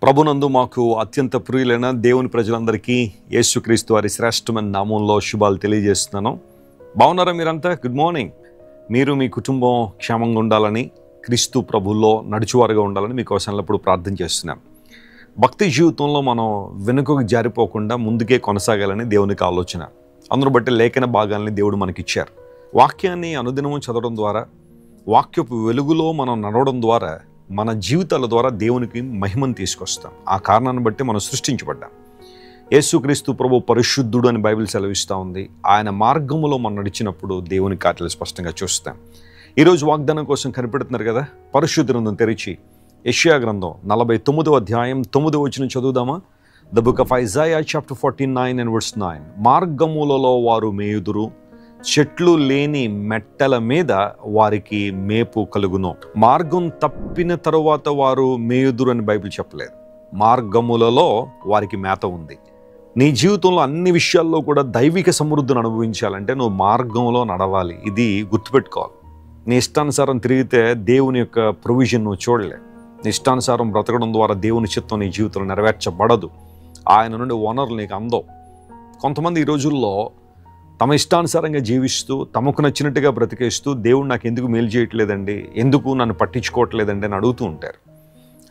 ప్రభునందు మాకు అత్యంత ప్రియులైన దేవుని ప్రజలందరికీ యేసుక్రీస్తు వారి శ్రేష్టమైన నామంలో శుభాలు తెలియజేస్తున్నాను. బాగున్నారా మీరంతా? Good morning. మీరు మీ కుటుంబం క్షేమంగా ఉండాలని, క్రీస్తు ప్రభుల్లో నడుచువారుగా ఉండాలని మీకోసం ఎల్లప్పుడూ ప్రార్థన చేస్తున్నాం. భక్తి జీవితంలో మనం వెనుకకు జారిపోకుండా ముందుకే కొనసాగాలని దేవునికి ఆలోచన. అందును బట్టి లేఖన భాగాల్ని దేవుడు మనకిచ్చారు. వాక్యాన్ని అనుదినము చదవడం ద్వారా, వాక్యపు వెలుగులో మనం నడవడం ద్వారా మన జీవితాల ద్వారా దేవునికి మహిమను తీసుకొస్తాం. ఆ కారణాన్ని బట్టి మనం సృష్టించబడ్డాం. యేసుక్రీస్తు ప్రభు పరిశుద్ధుడు అని బైబిల్ సెలవిస్తూ ఉంది. ఆయన మార్గములో మనం నడిచినప్పుడు దేవుని కార్యాలు స్పష్టంగా చూస్తాం. ఈరోజు వాగ్దానం కోసం కనిపెడుతున్నారు కదా, పరిశుద్ధ గ్రంథం తెరిచి యెషయా గ్రంథం 49వ అధ్యాయం 9వ వచనం చదువుదామా? The book of Isaiah chapter 49 and verse 9. మార్గములలో వారు మేయుదురు, చెట్లు లేని మెట్టల మీద వారికి మేపు కలుగును. మార్గం తప్పిన తరువాత వారు మేయుదురు అని బైబిల్ చెప్పలేదు. మార్గములలో వారికి మేత ఉంది. నీ జీవితంలో అన్ని విషయాల్లో కూడా దైవిక సమృద్ధిని అనుభవించాలంటే నువ్వు మార్గంలో నడవాలి. ఇది గుర్తుపెట్టుకోవాలి. నీ ఇష్టానుసారం తిరిగితే దేవుని యొక్క ప్రొవిజన్ నువ్వు చూడలే. నీ ఇష్టానుసారం బ్రతకడం ద్వారా దేవుని చిత్తం నీ జీవితంలో నెరవేర్చబడదు. ఆయన నుండి వనరులు నీకు అందవు. కొంతమంది ఈ రోజుల్లో తమ ఇష్టానుసారంగా జీవిస్తూ, తమకు నచ్చినట్టుగా బ్రతికేస్తూ, దేవుడు నాకు ఎందుకు మేలు చేయట్లేదండి, ఎందుకు నన్ను పట్టించుకోవట్లేదండి అని అడుగుతూ ఉంటారు.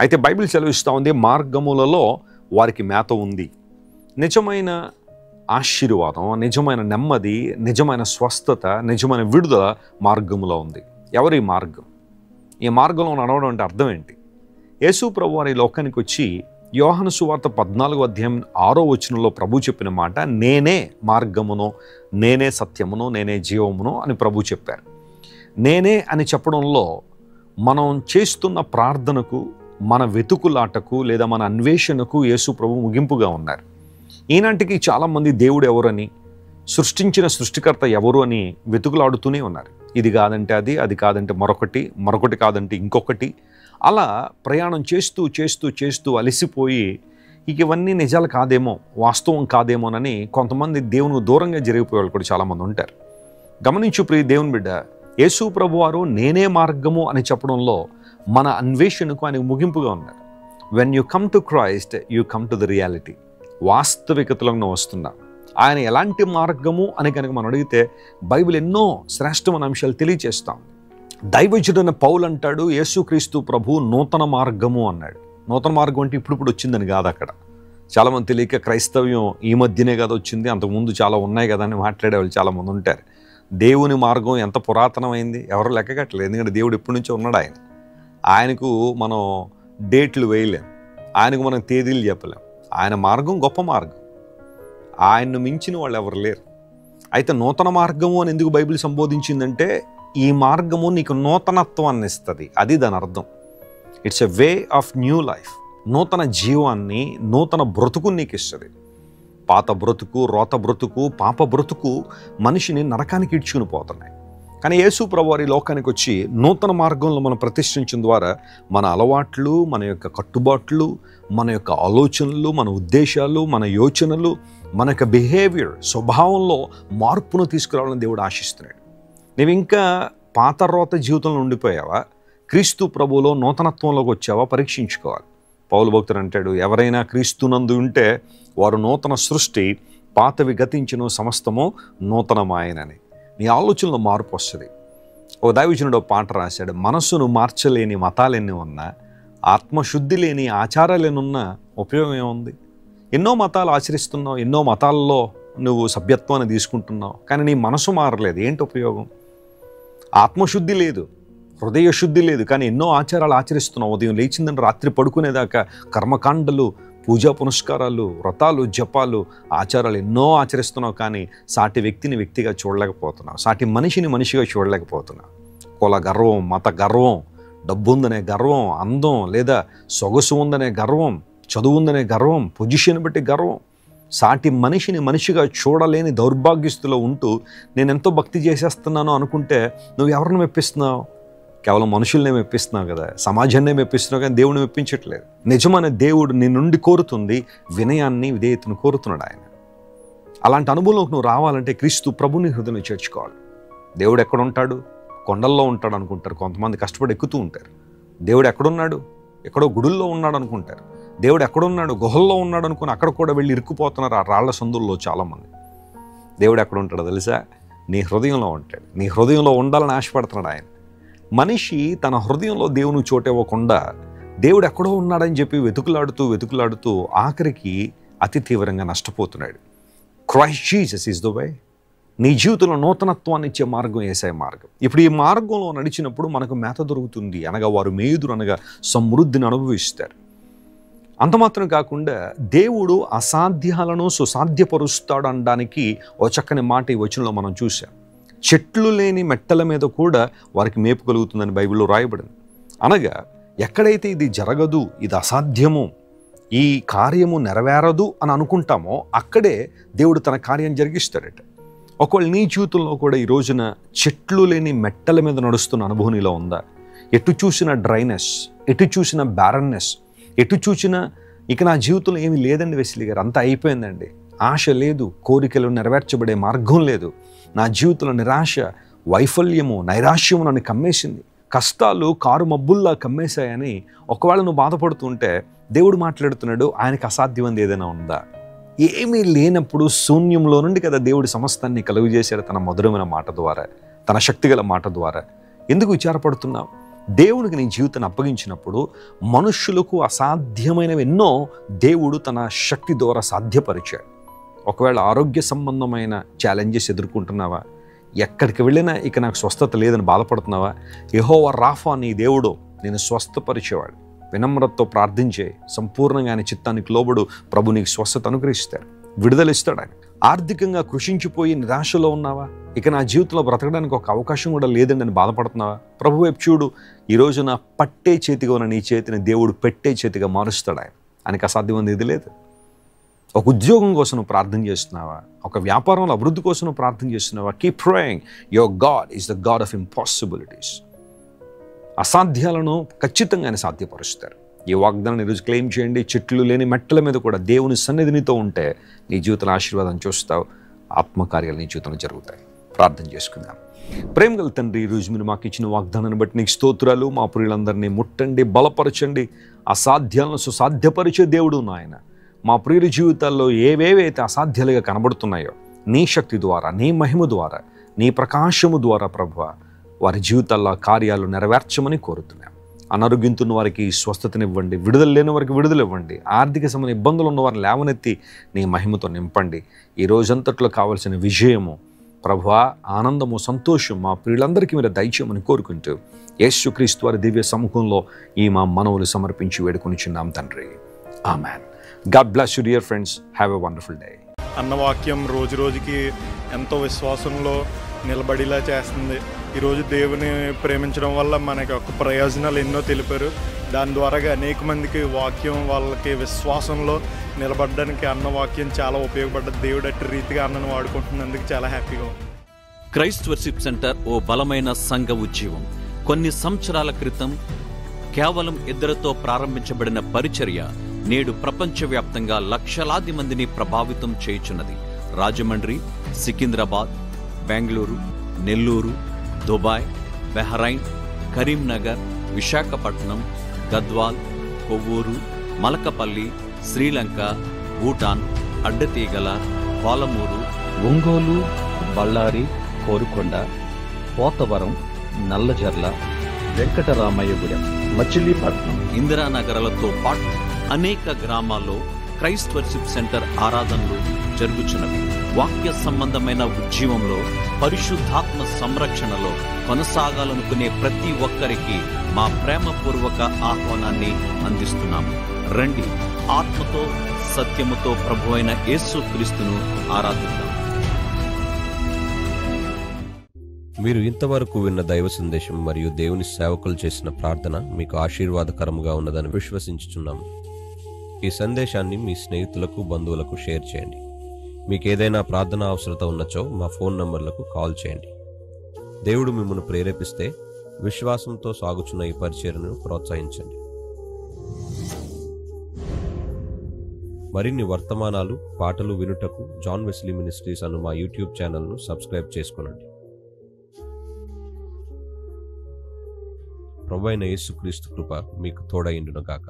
అయితే బైబిల్ సెలవిస్తూ ఉంది, మార్గములలో వారికి మేత ఉంది. నిజమైన ఆశీర్వాదం, నిజమైన నెమ్మది, నిజమైన స్వస్థత, నిజమైన విడుదల మార్గములో ఉంది. ఎవరి మార్గం? ఈ మార్గంలో నడవడం అంటే అర్థం ఏంటి? యేసు ప్రభు వారి లోకానికి వచ్చి యోహాను సువార్త 14వ అధ్యాయం 6వ వచనంలో ప్రభు చెప్పిన మాట, నేనే మార్గమును, నేనే సత్యమును, నేనే జీవమును అని ప్రభు చెప్పారు. నేనే అని చెప్పడంలో మనం చేస్తున్న ప్రార్థనకు, మన వెతుకులాటకు లేదా మన అన్వేషణకు యేసు ప్రభు ముగింపుగా ఉన్నారు. ఈనాటికి చాలామంది దేవుడు ఎవరని, సృష్టించిన సృష్టికర్త ఎవరు అని వెతుకులాడుతూనే ఉన్నారు. ఇది కాదంటే అది, అది కాదంటే మరొకటి, మరొకటి కాదంటే ఇంకొకటి. అలా ప్రయాణం చేస్తూ చేస్తూ చేస్తూ అలసిపోయి ఇవన్నీ నిజాలు కాదేమో, వాస్తవం కాదేమోనని కొంతమంది దేవునికి దూరంగా జరిగిపోయే వాళ్ళు కూడా చాలామంది ఉంటారు. గమనించు ప్రియ దేవుని బిడ్డ, యేసు ప్రభు వారు నేనే మార్గము అని చెప్పడంలో మన అన్వేషణకు ఆయన ముగింపుగా ఉన్నారు. When you come to Christ, you come to the reality. వాస్తవికతలో నువ్వు వస్తున్నా. ఆయన ఎలాంటి మార్గము అని కనుక మనం అడిగితే బైబిల్ ఎన్నో శ్రేష్టమైన అంశాలు తెలియజేస్తాం. దైవజుడైన పౌలు అంటాడు, యేసుక్రీస్తు ప్రభు నూతన మార్గము అన్నాడు. నూతన మార్గం అంటే ఇప్పుడు వచ్చిందని కాదు. అక్కడ చాలామంది తెలియక క్రైస్తవ్యం ఈ మధ్యనే కదా వచ్చింది, అంతకుముందు చాలా ఉన్నాయి కదా అని మాట్లాడేవాళ్ళు చాలామంది ఉంటారు. దేవుని మార్గం ఎంత పురాతనమైంది ఎవరు లెక్కగట్టలేదు. ఎందుకంటే దేవుడు ఎప్పటి నుంచో ఉన్నాడు. ఆయనకు మనం డేట్లు వేయలేం, ఆయనకు మనం తేదీలు చెప్పలేం. ఆయన మార్గం గొప్ప మార్గం, ఆయన్ను మించిన వాళ్ళు ఎవరు లేరు. అయితే నూతన మార్గము అని ఎందుకు బైబిల్ సంబోధించిందంటే, ఈ మార్గము నీకు నూతనత్వాన్ని ఇస్తుంది. అది దాని అర్థం. It's a way of new life. నూతన జీవాన్ని, నూతన బ్రతుకుని నీకు ఇస్తుంది. పాత బ్రతుకు, రోత బ్రతుకు, పాప బ్రతుకు మనిషిని నరకానికి ఇడ్చుకుని పోతున్నాయి. కానీ యేసు ప్రభు వారి లోకానికి వచ్చి నూతన మార్గంలో మనం ప్రతిష్ఠించడం ద్వారా మన అలవాట్లు, మన యొక్క కట్టుబాట్లు, మన యొక్క ఆలోచనలు, మన ఉద్దేశాలు, మన యోచనలు, మన యొక్క బిహేవియర్, స్వభావంలో మార్పును తీసుకురావాలని దేవుడు ఆశిస్తున్నాడు. నువ్వు ఇంకా పాత రోత జీవితంలో ఉండిపోయావా, క్రీస్తు ప్రభువులో నూతనత్వంలోకి వచ్చావా పరీక్షించుకోవాలి. పౌలు భక్తుడు అంటాడు, ఎవరైనా క్రీస్తునందు ఉంటే వారు నూతన సృష్టి, పాతవి గతించును, సమస్తము నూతనమాయనని. నీ ఆలోచనలో మార్పు వస్తుంది. ఓ దైవజనుడు పాట రాశాడు, మనస్సును మార్చలేని మతాలెన్ని ఉన్నా, ఆత్మశుద్ధి లేని ఆచారాలెన్నున్నా ఉపయోగం ఏముంది? ఎన్నో మతాలు ఆచరిస్తున్నావు, ఎన్నో మతాల్లో నువ్వు సభ్యత్వాన్ని తీసుకుంటున్నావు, కానీ నీ మనసు మారలేదు. ఏంటి ఉపయోగం? ఆత్మశుద్ధి లేదు, హృదయ శుద్ధి లేదు, కానీ ఎన్నో ఆచారాలు ఆచరిస్తున్నావు. ఉదయం లేచిందని రాత్రి పడుకునేదాకా కర్మకాండలు, పూజా పునస్కారాలు, వ్రతాలు, జపాలు, ఆచారాలు ఎన్నో ఆచరిస్తున్నావు, కానీ సాటి వ్యక్తిని వ్యక్తిగా చూడలేకపోతున్నావు, సాటి మనిషిని మనిషిగా చూడలేకపోతున్నావు. కుల గర్వం, మత గర్వం, డబ్బు ఉందనే గర్వం, అందం లేదా సొగసు ఉందనే గర్వం, చదువు ఉందనే గర్వం, పొజిషన్ బట్టి గర్వం, సాటి మనిషిని మనిషిగా చూడలేని దౌర్భాగ్యస్తులో ఉంటూ నేను ఎంతో భక్తి చేసేస్తున్నాను అనుకుంటే నువ్వు ఎవరిని మెప్పిస్తున్నావు? కేవలం మనుషుల్నే మెప్పిస్తున్నావు కదా, సమాజాన్నే మెప్పిస్తున్నావు, కానీ దేవుడిని మెప్పించట్లేదు. నిజమైన దేవుడు నీ నుండి కోరుతుంది వినయాన్ని, విధేయతను కోరుతున్నాడు ఆయన. అలాంటి అనుభవంలోకి నువ్వు రావాలంటే క్రీస్తు ప్రభుని హృదయం చేర్చుకోవాలి. దేవుడు ఎక్కడ ఉంటాడు? కొండల్లో ఉంటాడు అనుకుంటారు కొంతమంది, కష్టపడి ఎక్కుతూ ఉంటారు. దేవుడు ఎక్కడున్నాడు? ఎక్కడో గుడుల్లో ఉన్నాడు అనుకుంటారు. దేవుడు ఎక్కడున్నాడు, గుహల్లో ఉన్నాడు అనుకుని అక్కడ కూడా వెళ్ళి ఇరుక్కుపోతున్నారు ఆ రాళ్ల సందుల్లో చాలామంది. దేవుడు ఎక్కడ ఉంటాడో తెలుసా? నీ హృదయంలో ఉంటాడు. నీ హృదయంలో ఉండాలని ఆశపడుతున్నాడు ఆయన. మనిషి తన హృదయంలో దేవునికి చోటు ఇవ్వకుండా దేవుడు ఎక్కడో ఉన్నాడని చెప్పి వెతుకులాడుతూ ఆఖరికి అతి తీవ్రంగా నష్టపోతున్నాడు. Christ Jesus is the way. నీ జీవితంలో నూతనత్వాన్ని ఇచ్చే మార్గం యేసయ్య మార్గం. ఇప్పుడు ఈ మార్గంలో నడిచినప్పుడు మనకు మేత దొరుకుతుంది, అనగా వారు మేయుదురు, అనగా సమృద్ధిని అనుభవిస్తారు. అంత మాత్రం కాకుండా దేవుడు అసాధ్యాలను సుసాధ్యపరుస్తాడు అనడానికి ఓ చక్కని మాట ఈ వచనంలో మనం చూసాం. చెట్లు లేని మెట్టల మీద కూడా వారికి మేపు కలుగుతుందని బైబిల్లో రాయబడింది. అనగా ఎక్కడైతే ఇది జరగదు, ఇది అసాధ్యము, ఈ కార్యము నెరవేరదు అని అనుకుంటామో అక్కడే దేవుడు తన కార్యం జరిగిస్తాడట. ఒకవేళ నీ జీవితంలో కూడా ఈ రోజున చెట్లు లేని మెట్టల మీద నడుస్తున్న అనుభవం నీలో ఉందా? ఎటు చూసిన డ్రైనెస్, ఎటు చూసిన బ్యారన్నెస్, ఎటు చూసినా ఇక నా జీవితంలో ఏమీ లేదండి వెస్లీ గారు, అంతా అయిపోయిందండి, ఆశ లేదు, కోరికలు నెరవేర్చబడే మార్గం లేదు, నా జీవితంలో నిరాశ, వైఫల్యము, నైరాశ్యము నన్ను కమ్మేసింది, కష్టాలు కారు మబ్బుల్లా కమ్మేశాయని ఒకవేళ నువ్వు బాధపడుతుంటే దేవుడు మాట్లాడుతున్నాడు, ఆయనకు అసాధ్యమైనది ఏదైనా ఉందా? ఏమీ లేనప్పుడు శూన్యంలో నుండి కదా దేవుడు సమస్తాన్ని కలుగు చేశాడు తన మధురమైన మాట ద్వారా, తన శక్తిగల మాట ద్వారా. ఎందుకు విచారపడుతున్నావు? దేవునికి నీ జీవితాన్ని అప్పగించినప్పుడు మనుష్యులకు అసాధ్యమైనవి ఎన్నో దేవుడు తన శక్తి ద్వారా సాధ్యపరిచాడు. ఒకవేళ ఆరోగ్య సంబంధమైన ఛాలెంజెస్ ఎదుర్కొంటున్నావా? ఎక్కడికి వెళ్ళినా ఇక నాకు స్వస్థత లేదని బాధపడుతున్నావా? యెహోవా రాఫా నీ దేవుడు నేను స్వస్థపరిచేవాడు. వినమ్రతతో ప్రార్థించే, సంపూర్ణంగా ఆయన చిత్తానికి లోబడు, ప్రభు నీకు స్వస్థత అనుగ్రహిస్తాడు, విడుదలిస్తాడు ఆయన. ఆర్థికంగా కృషించిపోయి నిరాశలో ఉన్నావా? ఇక నా జీవితంలో బ్రతకడానికి ఒక అవకాశం కూడా లేదండి అని బాధపడుతున్నావా? ప్రభు వైపు చూడు. ఈ రోజున పట్టే చేతిగా ఉన్న నీ చేతిని దేవుడు పెట్టే చేతిగా మారుస్తాడు ఆయన. ఆయనకు అసాధ్యమైనది ఇది లేదు. ఒక ఉద్యోగం కోసం నువ్వు ప్రార్థన చేస్తున్నావా? ఒక వ్యాపారంలో అభివృద్ధి కోసం నువ్వు ప్రార్థన చేస్తున్నావా? Keep praying. Your God is the God of impossibilities. అసాధ్యాలను ఖచ్చితంగా ఆయన సాధ్యపరుస్తారు. ఈ వాగ్దానాన్ని ఈరోజు క్లెయిమ్ చేయండి. చెట్లు లేని మెట్టల మీద కూడా దేవుని సన్నిధినితో ఉంటే నీ జీవితంలో ఆశీర్వాదం చూస్తావు, ఆత్మకార్యాలు నీ జీవితంలో జరుగుతాయి. ప్రార్థన చేసుకుందాం. ప్రేమ గల తండ్రి, ఈరోజు మీరు మాకు ఇచ్చిన వాగ్దానాన్ని బట్టి నీకు స్తోత్రాలు. మా ప్రియులందరినీ ముట్టండి, బలపరచండి. అసాధ్యాలను సుసాధ్యపరిచే దేవుడు నాయన. మా ప్రియుల జీవితాల్లో ఏవేవైతే అసాధ్యాలుగా కనబడుతున్నాయో నీ శక్తి ద్వారా, నీ మహిమ ద్వారా, నీ ప్రకాశము ద్వారా ప్రభువా వారి జీవితాల్లో కార్యాలు నెరవేర్చమని కోరుతున్నాం. అనారోగ్యంతున్న వారికి స్వస్థతనివ్వండి, విడుదల లేని వారికి విడుదల ఇవ్వండి, ఆర్థిక సంబంధ ఇబ్బందులు ఉన్న వారిని లేవనెత్తి నీ మహిమతో నింపండి. ఈ రోజంతట్లో కావలసిన విజయము ప్రభువా, ఆనందము, సంతోషం మా ప్రియులందరికీ మీరు దయచేయమని కోరుకుంటూ యేసుక్రీస్తు వారి దివ్య సముఖంలో ఈ మా మనవులు సమర్పించి వేడుకొనిచున్నాం తండ్రి. Amen. God bless you dear friends. Have a wonderful day. అన్నవాక్యం రోజు రోజుకి ఎంతో విశ్వాసంలో నిలబడిలా చేస్తుంది. ఈరోజు దేవుని ప్రేమించడం వల్ల మనకి ఒక ప్రయోజనాలు ఎన్నో తెలిపారు. దాని ద్వారా అనేక మందికి వాక్యం వాళ్ళకి విశ్వాసంలో నిలబడడానికి అన్నవాక్యం చాలా ఉపయోగపడ్డది. దేవుడు అట్టి రీతిగా అన్నను వాడుకుంటున్నందుకు చాలా హ్యాపీగా ఉంది. క్రైస్ట్ వర్షిప్ సెంటర్ ఓ బలమైన సంఘ ఉద్యమం. కొన్ని సంవత్సరాల క్రితం కేవలం 2 ప్రారంభించబడిన పరిచర్య నేడు ప్రపంచవ్యాప్తంగా లక్షలాది మందిని ప్రభావితం చేయుచున్నది. రాజమండ్రి, సికింద్రాబాద్, బెంగళూరు, నెల్లూరు, దుబాయ్, బెహ్రైన్, కరీంనగర్, విశాఖపట్నం, గద్వాల్, కొవ్వూరు, మలకపల్లి, శ్రీలంక, భూటాన్, అడ్డతీగల, పాలమూరు, ఒంగోలు, బళ్ళారి, కోరుకొండ, పోతవరం, నల్లజర్ల, వెంకటరామయ్యగూడెం, మచిలీపట్నం, ఇందిరానగర్లతో పాటు అనేక గ్రామాల్లో క్రైస్ట్ వర్షిప్ సెంటర్ ఆరాధనలు జరుగుచున్నవి. వాక్య సంబంధమైన ఉద్యమంలో, పరిశుద్ధాత్మ సంరక్షణలో కొనసాగాలనుకునే ప్రతి ఒక్కరికి మా ప్రేమపూర్వక ఆహ్వానాన్ని అందిస్తున్నాము. రండి, ఆత్మతో సత్యముతో ప్రభువైన యేసుక్రీస్తును ఆరాధిద్దాం. మీరు ఇంతవరకు విన్న దైవ సందేశం మరియు దేవుని సేవకులు చేసిన ప్రార్థన మీకు ఆశీర్వాదకరముగా ఉన్నదని విశ్వసించుచున్నాము. ఈ సందేశాన్ని మీ స్నేహితులకు, బంధువులకు షేర్ చేయండి. మీకు ఏదైనా ప్రార్థన అవసరత ఉన్నచో మా ఫోన్ నంబర్లకు కాల్ చేయండి. దేవుడు మిమ్మల్ని ప్రేరేపిస్తే విశ్వాసంతో సాగుచున్న ఈ పరిచర్యను ప్రోత్సహించండి. మరిన్ని వర్తమానాలు, పాటలు వినుటకు జాన్ వెస్లీ మినిస్ట్రీస్ అను మా యూట్యూబ్ ఛానల్ను సబ్స్క్రైబ్ చేసుకోనండి. ప్రభువైన యేసుక్రీస్తు కృప మీకు తోడైండును గాక.